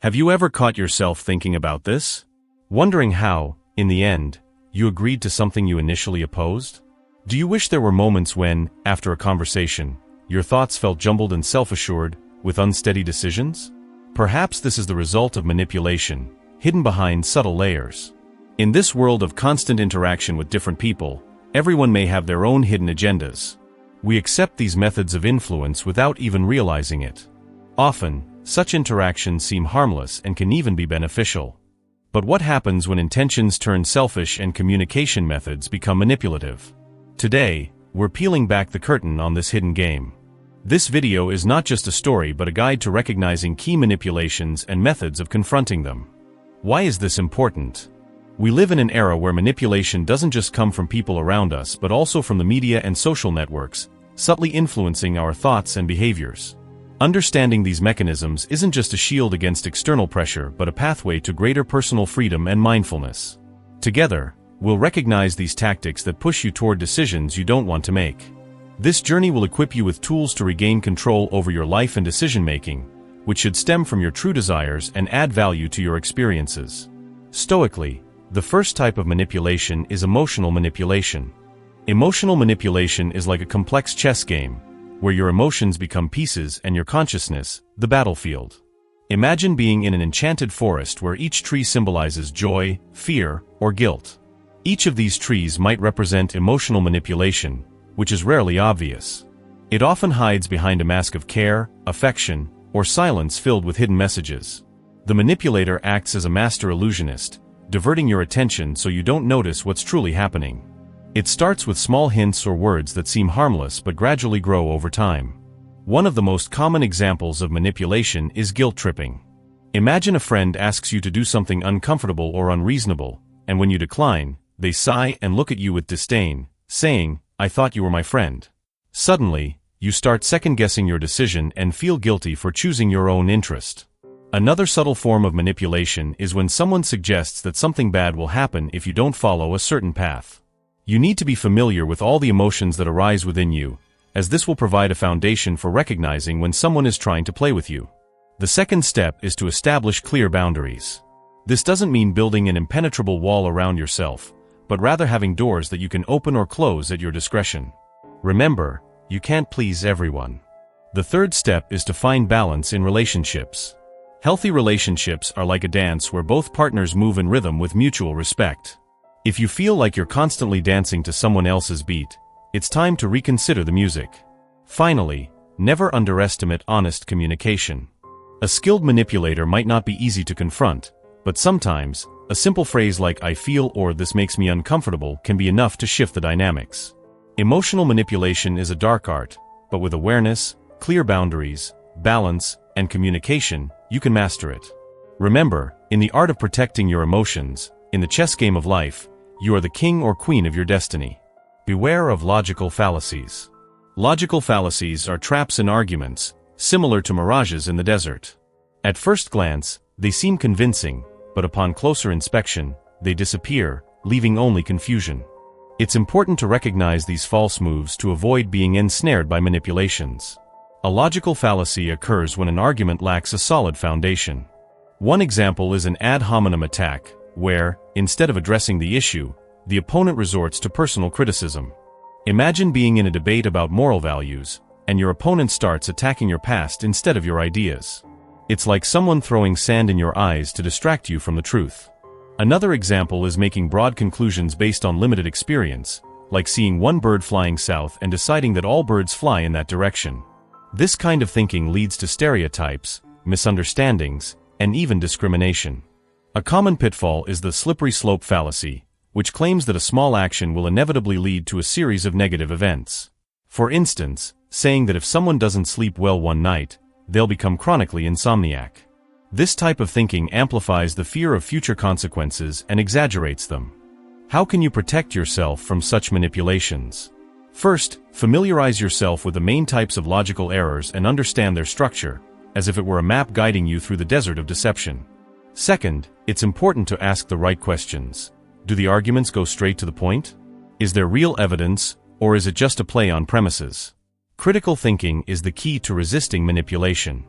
Have you ever caught yourself thinking about this? Wondering how, in the end, you agreed to something you initially opposed? Do you wish there were moments when, after a conversation, your thoughts felt jumbled and self-assured, with unsteady decisions? Perhaps this is the result of manipulation, hidden behind subtle layers. In this world of constant interaction with different people, everyone may have their own hidden agendas. We accept these methods of influence without even realizing it. Often, such interactions seem harmless and can even be beneficial. But what happens when intentions turn selfish and communication methods become manipulative? Today, we're peeling back the curtain on this hidden game. This video is not just a story but a guide to recognizing key manipulations and methods of confronting them. Why is this important? We live in an era where manipulation doesn't just come from people around us but also from the media and social networks, subtly influencing our thoughts and behaviors. Understanding these mechanisms isn't just a shield against external pressure but a pathway to greater personal freedom and mindfulness. Together, we'll recognize these tactics that push you toward decisions you don't want to make. This journey will equip you with tools to regain control over your life and decision-making, which should stem from your true desires and add value to your experiences. Stoically, the first type of manipulation is emotional manipulation. Emotional manipulation is like a complex chess game, where your emotions become pieces and your consciousness, the battlefield. Imagine being in an enchanted forest where each tree symbolizes joy, fear, or guilt. Each of these trees might represent emotional manipulation, which is rarely obvious. It often hides behind a mask of care, affection, or silence filled with hidden messages. The manipulator acts as a master illusionist, diverting your attention so you don't notice what's truly happening. It starts with small hints or words that seem harmless but gradually grow over time. One of the most common examples of manipulation is guilt tripping. Imagine a friend asks you to do something uncomfortable or unreasonable, and when you decline, they sigh and look at you with disdain, saying, "I thought you were my friend." Suddenly, you start second-guessing your decision and feel guilty for choosing your own interest. Another subtle form of manipulation is when someone suggests that something bad will happen if you don't follow a certain path. You need to be familiar with all the emotions that arise within you, as this will provide a foundation for recognizing when someone is trying to play with you. The second step is to establish clear boundaries. This doesn't mean building an impenetrable wall around yourself, but rather having doors that you can open or close at your discretion. Remember, you can't please everyone. The third step is to find balance in relationships. Healthy relationships are like a dance where both partners move in rhythm with mutual respect. If you feel like you're constantly dancing to someone else's beat, it's time to reconsider the music. Finally, never underestimate honest communication. A skilled manipulator might not be easy to confront, but sometimes, a simple phrase like "I feel" or "this makes me uncomfortable" can be enough to shift the dynamics. Emotional manipulation is a dark art, but with awareness, clear boundaries, balance, and communication, you can master it. Remember, in the art of protecting your emotions, in the chess game of life, you are the king or queen of your destiny. Beware of logical fallacies. Logical fallacies are traps in arguments, similar to mirages in the desert. At first glance, they seem convincing, but upon closer inspection, they disappear, leaving only confusion. It's important to recognize these false moves to avoid being ensnared by manipulations. A logical fallacy occurs when an argument lacks a solid foundation. One example is an ad hominem attack, where, instead of addressing the issue, the opponent resorts to personal criticism. Imagine being in a debate about moral values, and your opponent starts attacking your past instead of your ideas. It's like someone throwing sand in your eyes to distract you from the truth. Another example is making broad conclusions based on limited experience, like seeing one bird flying south and deciding that all birds fly in that direction. This kind of thinking leads to stereotypes, misunderstandings, and even discrimination. A common pitfall is the slippery slope fallacy, which claims that a small action will inevitably lead to a series of negative events. For instance, saying that if someone doesn't sleep well one night, they'll become chronically insomniac. This type of thinking amplifies the fear of future consequences and exaggerates them. How can you protect yourself from such manipulations? First, familiarize yourself with the main types of logical errors and understand their structure, as if it were a map guiding you through the desert of deception. Second, it's important to ask the right questions. Do the arguments go straight to the point? Is there real evidence, or is it just a play on premises? Critical thinking is the key to resisting manipulation.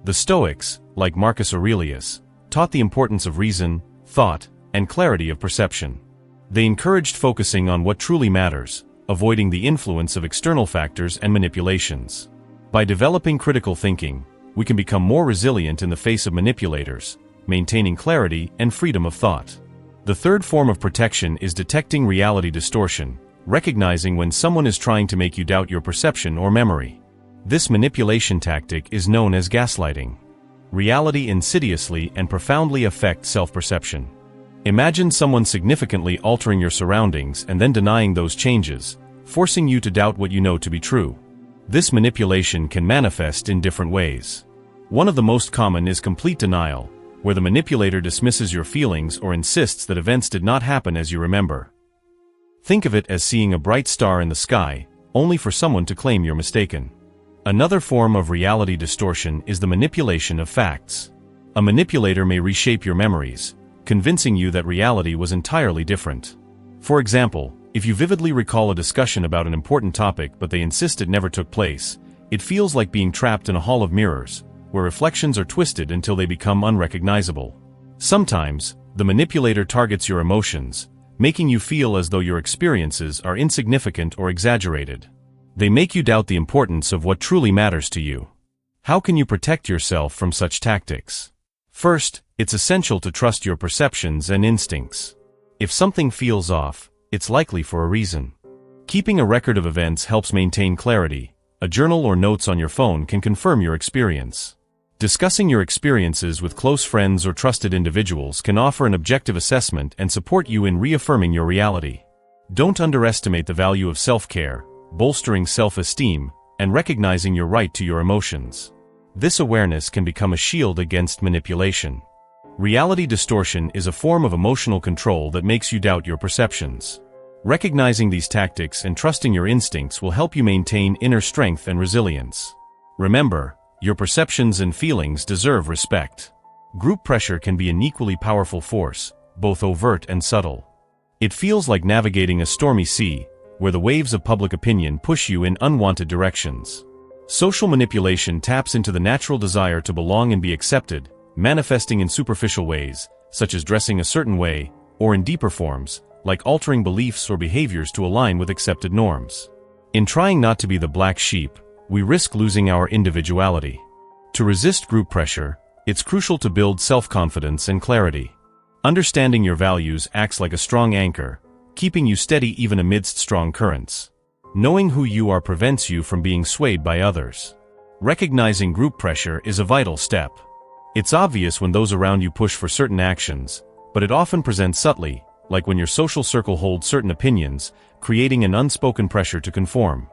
The Stoics, like Marcus Aurelius, taught the importance of reason, thought, and clarity of perception. They encouraged focusing on what truly matters, avoiding the influence of external factors and manipulations. By developing critical thinking, we can become more resilient in the face of manipulators, maintaining clarity and freedom of thought. The third form of protection is detecting reality distortion, recognizing when someone is trying to make you doubt your perception or memory. This manipulation tactic is known as gaslighting. Reality insidiously and profoundly affects self-perception. Imagine someone significantly altering your surroundings and then denying those changes, forcing you to doubt what you know to be true. This manipulation can manifest in different ways. One of the most common is complete denial, where the manipulator dismisses your feelings or insists that events did not happen as you remember. Think of it as seeing a bright star in the sky, only for someone to claim you're mistaken. Another form of reality distortion is the manipulation of facts. A manipulator may reshape your memories, convincing you that reality was entirely different. For example, if you vividly recall a discussion about an important topic but they insist it never took place, it feels like being trapped in a hall of mirrors, where reflections are twisted until they become unrecognizable. Sometimes, the manipulator targets your emotions, making you feel as though your experiences are insignificant or exaggerated. They make you doubt the importance of what truly matters to you. How can you protect yourself from such tactics? First, it's essential to trust your perceptions and instincts. If something feels off, it's likely for a reason. Keeping a record of events helps maintain clarity. A journal or notes on your phone can confirm your experience. Discussing your experiences with close friends or trusted individuals can offer an objective assessment and support you in reaffirming your reality. Don't underestimate the value of self-care, bolstering self-esteem, and recognizing your right to your emotions. This awareness can become a shield against manipulation. Reality distortion is a form of emotional control that makes you doubt your perceptions. Recognizing these tactics and trusting your instincts will help you maintain inner strength and resilience. Remember, your perceptions and feelings deserve respect. Group pressure can be an equally powerful force, both overt and subtle. It feels like navigating a stormy sea, where the waves of public opinion push you in unwanted directions. Social manipulation taps into the natural desire to belong and be accepted, manifesting in superficial ways, such as dressing a certain way, or in deeper forms, like altering beliefs or behaviors to align with accepted norms. In trying not to be the black sheep, we risk losing our individuality. To resist group pressure, it's crucial to build self-confidence and clarity. Understanding your values acts like a strong anchor, keeping you steady even amidst strong currents. Knowing who you are prevents you from being swayed by others. Recognizing group pressure is a vital step. It's obvious when those around you push for certain actions, but it often presents subtly, like when your social circle holds certain opinions, creating an unspoken pressure to conform.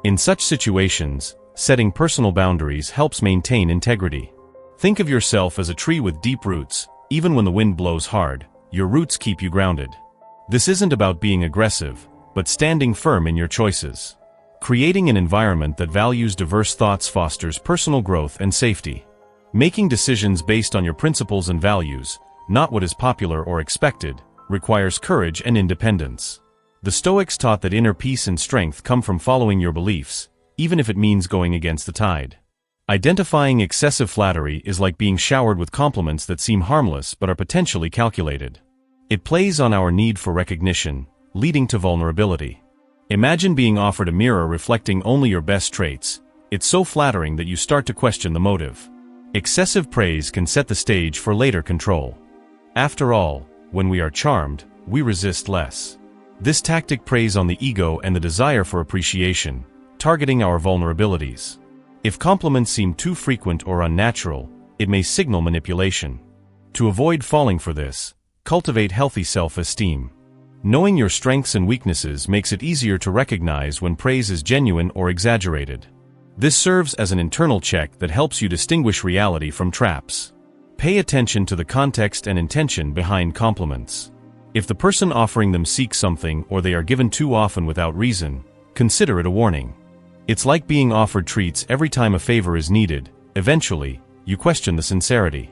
In such situations, setting personal boundaries helps maintain integrity. Think of yourself as a tree with deep roots. Even when the wind blows hard, your roots keep you grounded. This isn't about being aggressive, but standing firm in your choices. Creating an environment that values diverse thoughts fosters personal growth and safety. Making decisions based on your principles and values, not what is popular or expected, requires courage and independence. The Stoics taught that inner peace and strength come from following your beliefs, even if it means going against the tide. Identifying excessive flattery is like being showered with compliments that seem harmless but are potentially calculated. It plays on our need for recognition, leading to vulnerability. Imagine being offered a mirror reflecting only your best traits. It's so flattering that you start to question the motive. Excessive praise can set the stage for later control. After all, when we are charmed, we resist less. This tactic preys on the ego and the desire for appreciation, targeting our vulnerabilities. If compliments seem too frequent or unnatural, it may signal manipulation. To avoid falling for this, cultivate healthy self-esteem. Knowing your strengths and weaknesses makes it easier to recognize when praise is genuine or exaggerated. This serves as an internal check that helps you distinguish reality from traps. Pay attention to the context and intention behind compliments. If the person offering them seeks something or they are given too often without reason, consider it a warning. It's like being offered treats every time a favor is needed. Eventually, you question the sincerity.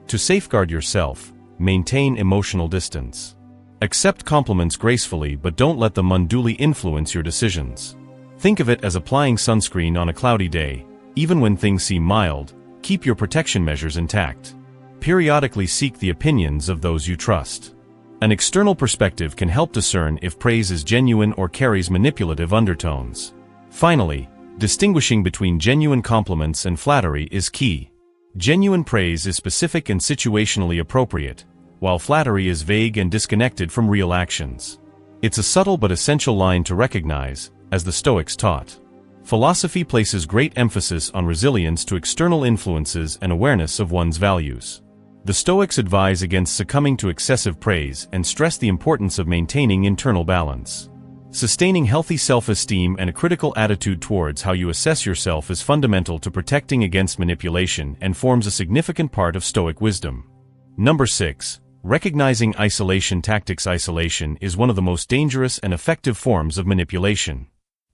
To safeguard yourself, maintain emotional distance. Accept compliments gracefully but don't let them unduly influence your decisions. Think of it as applying sunscreen on a cloudy day. Even when things seem mild, keep keep your protection measures intact. Periodically seek the opinions of those you trust. An external perspective can help discern if praise is genuine or carries manipulative undertones. Finally, distinguishing between genuine compliments and flattery is key. Genuine praise is specific and situationally appropriate, while flattery is vague and disconnected from real actions. It's a subtle but essential line to recognize, as the Stoics taught. Philosophy places great emphasis on resilience to external influences and awareness of one's values. The Stoics advise against succumbing to excessive praise and stress the importance of maintaining internal balance. Sustaining healthy self-esteem and a critical attitude towards how you assess yourself is fundamental to protecting against manipulation and forms a significant part of Stoic wisdom. Number 6. Recognizing isolation tactics. Isolation is one of the most dangerous and effective forms of manipulation.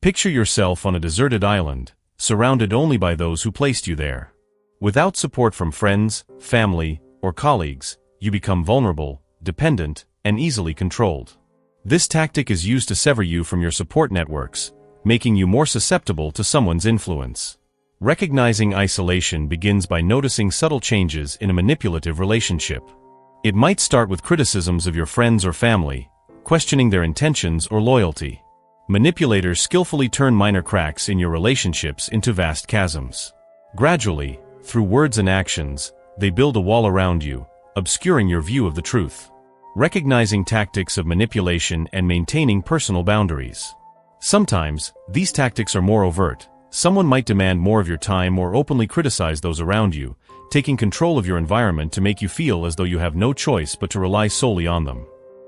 Picture yourself on a deserted island, surrounded only by those who placed you there. Without support from friends, family, or colleagues, you become vulnerable, dependent, and easily controlled. This tactic is used to sever you from your support networks, making you more susceptible to someone's influence. Recognizing isolation begins by noticing subtle changes in a manipulative relationship. It might start with criticisms of your friends or family, questioning their intentions or loyalty. Manipulators skillfully turn minor cracks in your relationships into vast chasms. Gradually, through words and actions, they build a wall around you, obscuring your view of the truth. Recognizing tactics of manipulation and maintaining personal boundaries. Sometimes, these tactics are more overt. Someone might demand more of your time or openly criticize those around you, taking control of your environment to make you feel as though you have no choice but to rely solely on them.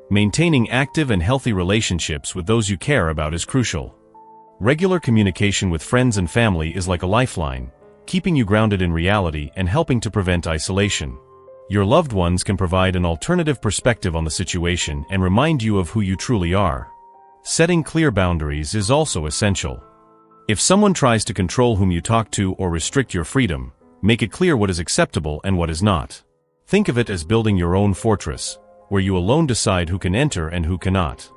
Maintaining active and healthy relationships with those you care about is crucial. Regular communication with friends and family is like a lifeline, keeping you grounded in reality and helping to prevent isolation. Your loved ones can provide an alternative perspective on the situation and remind you of who you truly are. Setting clear boundaries is also essential. If someone tries to control whom you talk to or restrict your freedom, make it clear what is acceptable and what is not. Think of it as building your own fortress, where you alone decide who can enter and who cannot.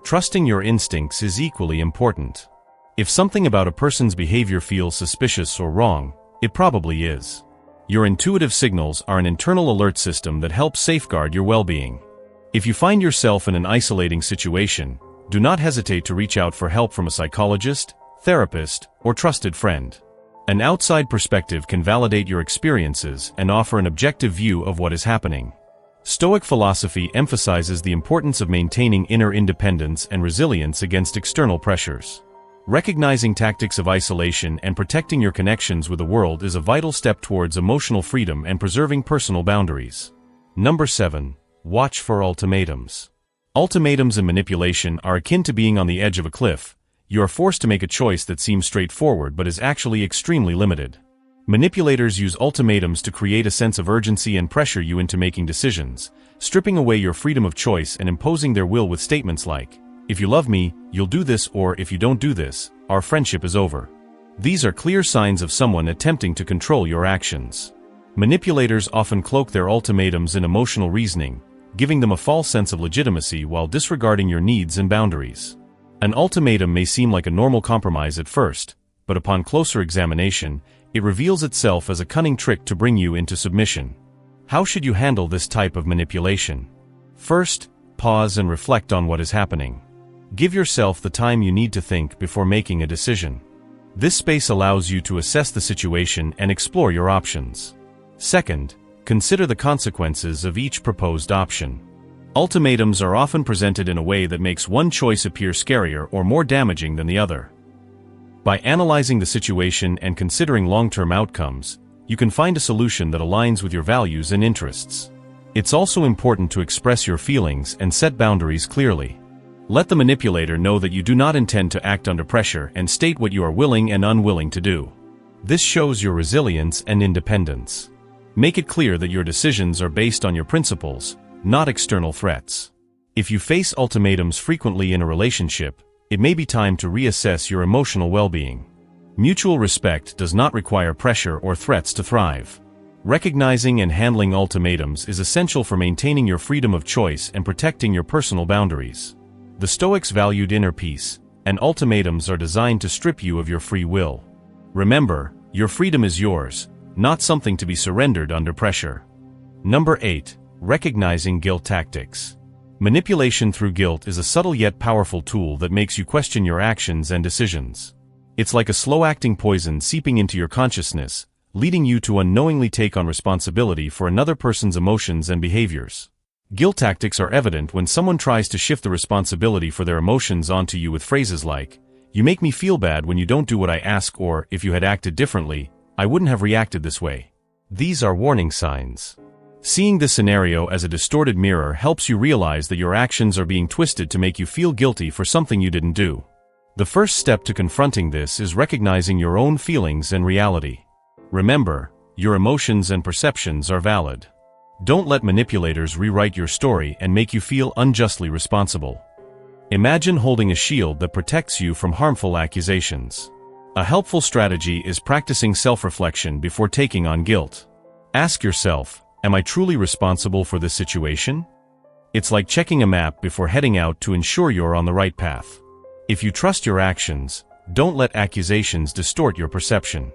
Trusting your instincts is equally important. If something about a person's behavior feels suspicious or wrong, it probably is. Your intuitive signals are an internal alert system that helps safeguard your well-being. If you find yourself in an isolating situation, do not hesitate to reach out for help from a psychologist, therapist, or trusted friend. An outside perspective can validate your experiences and offer an objective view of what is happening. Stoic philosophy emphasizes the importance of maintaining inner independence and resilience against external pressures. Recognizing tactics of isolation and protecting your connections with the world is a vital step towards emotional freedom and preserving personal boundaries. Number 7. Watch for ultimatums. Ultimatums and manipulation are akin to being on the edge of a cliff. You are forced to make a choice that seems straightforward but is actually extremely limited. Manipulators use ultimatums to create a sense of urgency and pressure you into making decisions, stripping away your freedom of choice and imposing their will with statements like, "If you love me, you'll do this," or "If you don't do this, our friendship is over." These are clear signs of someone attempting to control your actions. Manipulators often cloak their ultimatums in emotional reasoning, giving them a false sense of legitimacy while disregarding your needs and boundaries. An ultimatum may seem like a normal compromise at first, but upon closer examination, it reveals itself as a cunning trick to bring you into submission. How should you handle this type of manipulation? First, pause and reflect on what is happening. Give yourself the time you need to think before making a decision. This space allows you to assess the situation and explore your options. Second, consider the consequences of each proposed option. Ultimatums are often presented in a way that makes one choice appear scarier or more damaging than the other. By analyzing the situation and considering long-term outcomes, you can find a solution that aligns with your values and interests. It's also important to express your feelings and set boundaries clearly. Let the manipulator know that you do not intend to act under pressure and state what you are willing and unwilling to do. This shows your resilience and independence. Make it clear that your decisions are based on your principles, not external threats. If you face ultimatums frequently in a relationship, it may be time to reassess your emotional well-being. Mutual respect does not require pressure or threats to thrive. Recognizing and handling ultimatums is essential for maintaining your freedom of choice and protecting your personal boundaries. The Stoics valued inner peace, and ultimatums are designed to strip you of your free will. Remember, your freedom is yours, not something to be surrendered under pressure. Number 8. Recognizing guilt tactics. Manipulation through guilt is a subtle yet powerful tool that makes you question your actions and decisions. It's like a slow-acting poison seeping into your consciousness, leading you to unknowingly take on responsibility for another person's emotions and behaviors. Guilt tactics are evident when someone tries to shift the responsibility for their emotions onto you with phrases like, "You make me feel bad when you don't do what I ask," or, "If you had acted differently, I wouldn't have reacted this way." These are warning signs. Seeing this scenario as a distorted mirror helps you realize that your actions are being twisted to make you feel guilty for something you didn't do. The first step to confronting this is recognizing your own feelings and reality. Remember, your emotions and perceptions are valid. Don't let manipulators rewrite your story and make you feel unjustly responsible. Imagine holding a shield that protects you from harmful accusations. A helpful strategy is practicing self-reflection before taking on guilt. Ask yourself, am I truly responsible for this situation? It's like checking a map before heading out to ensure you're on the right path. If you trust your actions, don't let accusations distort your perception.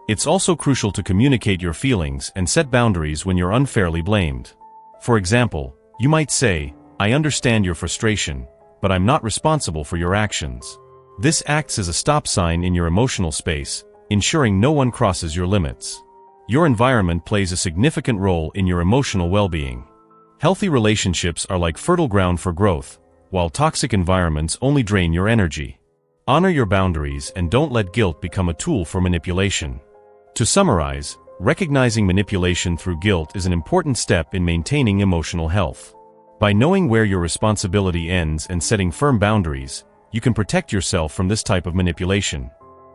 It's also crucial to communicate your feelings and set boundaries when you're unfairly blamed. For example, you might say, "I understand your frustration, but I'm not responsible for your actions." This acts as a stop sign in your emotional space, ensuring no one crosses your limits. Your environment plays a significant role in your emotional well-being. Healthy relationships are like fertile ground for growth, while toxic environments only drain your energy. Honor your boundaries and don't let guilt become a tool for manipulation. To summarize, recognizing manipulation through guilt is an important step in maintaining emotional health. By knowing where your responsibility ends and setting firm boundaries, you can protect yourself from this type of manipulation.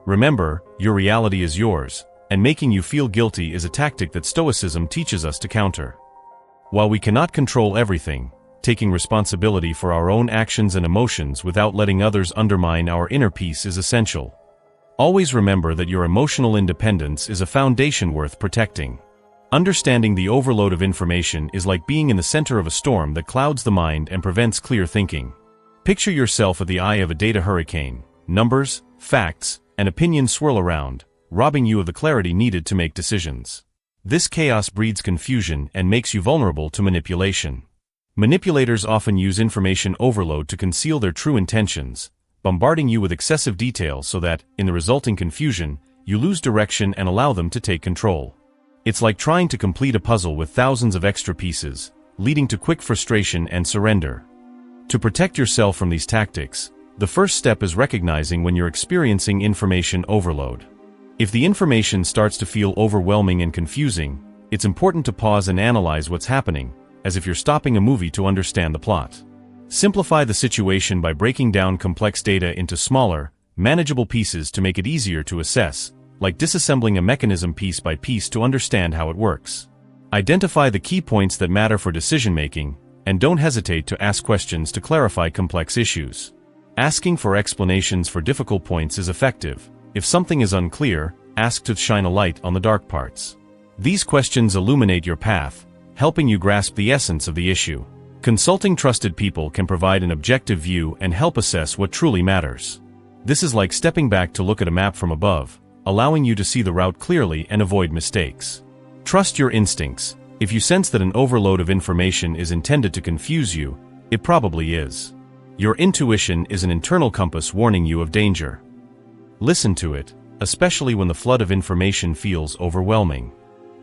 Remember, your reality is yours, and making you feel guilty is a tactic that Stoicism teaches us to counter. While we cannot control everything, taking responsibility for our own actions and emotions without letting others undermine our inner peace is essential. Always remember that your emotional independence is a foundation worth protecting. Understanding the overload of information is like being in the center of a storm that clouds the mind and prevents clear thinking. Picture yourself at the eye of a data hurricane. Numbers, facts, and opinions swirl around, robbing you of the clarity needed to make decisions. This chaos breeds confusion and makes you vulnerable to manipulation. Manipulators often use information overload to conceal their true intentions, bombarding you with excessive detail so that, in the resulting confusion, you lose direction and allow them to take control. It's like trying to complete a puzzle with thousands of extra pieces, leading to quick frustration and surrender. To protect yourself from these tactics, the first step is recognizing when you're experiencing information overload. If the information starts to feel overwhelming and confusing, it's important to pause and analyze what's happening, as if you're stopping a movie to understand the plot. Simplify the situation by breaking down complex data into smaller, manageable pieces to make it easier to assess, like disassembling a mechanism piece by piece to understand how it works. Identify the key points that matter for decision-making, and don't hesitate to ask questions to clarify complex issues. Asking for explanations for difficult points is effective. If something is unclear, ask to shine a light on the dark parts. These questions illuminate your path, helping you grasp the essence of the issue. Consulting trusted people can provide an objective view and help assess what truly matters. This is like stepping back to look at a map from above, allowing you to see the route clearly and avoid mistakes. Trust your instincts. If you sense that an overload of information is intended to confuse you, it probably is. Your intuition is an internal compass warning you of danger. Listen to it, especially when the flood of information feels overwhelming.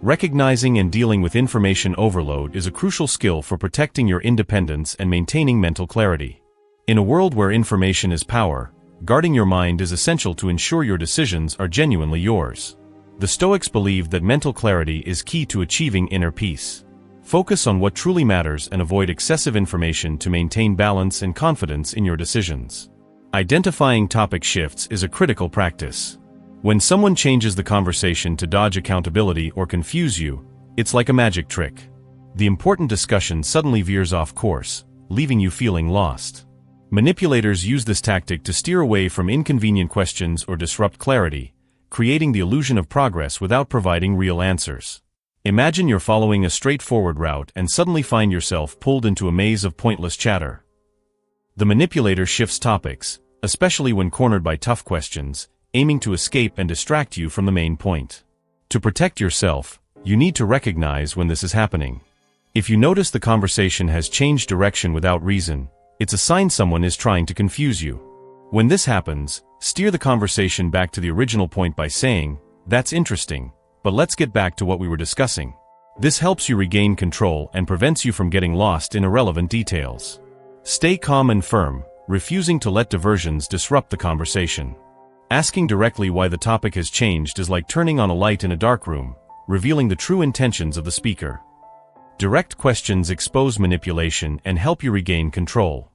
Recognizing and dealing with information overload is a crucial skill for protecting your independence and maintaining mental clarity. In a world where information is power, guarding your mind is essential to ensure your decisions are genuinely yours. The Stoics believed that mental clarity is key to achieving inner peace. Focus on what truly matters and avoid excessive information to maintain balance and confidence in your decisions. Identifying topic shifts is a critical practice. When someone changes the conversation to dodge accountability or confuse you, it's like a magic trick. The important discussion suddenly veers off course, leaving you feeling lost. Manipulators use this tactic to steer away from inconvenient questions or disrupt clarity, creating the illusion of progress without providing real answers. Imagine you're following a straightforward route and suddenly find yourself pulled into a maze of pointless chatter. The manipulator shifts topics, especially when cornered by tough questions, aiming to escape and distract you from the main point. To protect yourself, you need to recognize when this is happening. If you notice the conversation has changed direction without reason, it's a sign someone is trying to confuse you. When this happens, steer the conversation back to the original point by saying, "That's interesting, but let's get back to what we were discussing." This helps you regain control and prevents you from getting lost in irrelevant details. Stay calm and firm, refusing to let diversions disrupt the conversation. Asking directly why the topic has changed is like turning on a light in a dark room, revealing the true intentions of the speaker. Direct questions expose manipulation and help you regain control.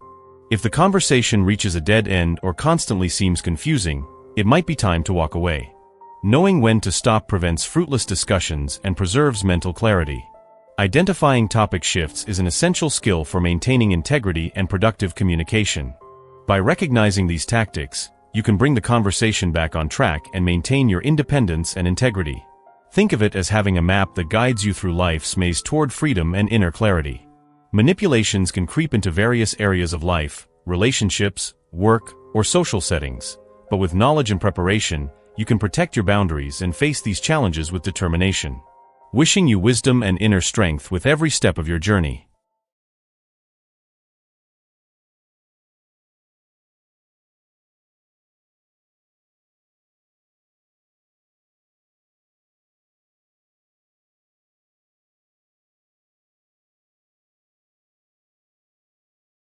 If the conversation reaches a dead end or constantly seems confusing, it might be time to walk away. Knowing when to stop prevents fruitless discussions and preserves mental clarity. Identifying topic shifts is an essential skill for maintaining integrity and productive communication. By recognizing these tactics, you can bring the conversation back on track and maintain your independence and integrity. Think of it as having a map that guides you through life's maze toward freedom and inner clarity. Manipulations can creep into various areas of life, relationships, work, or social settings, but with knowledge and preparation, you can protect your boundaries and face these challenges with determination. Wishing you wisdom and inner strength with every step of your journey.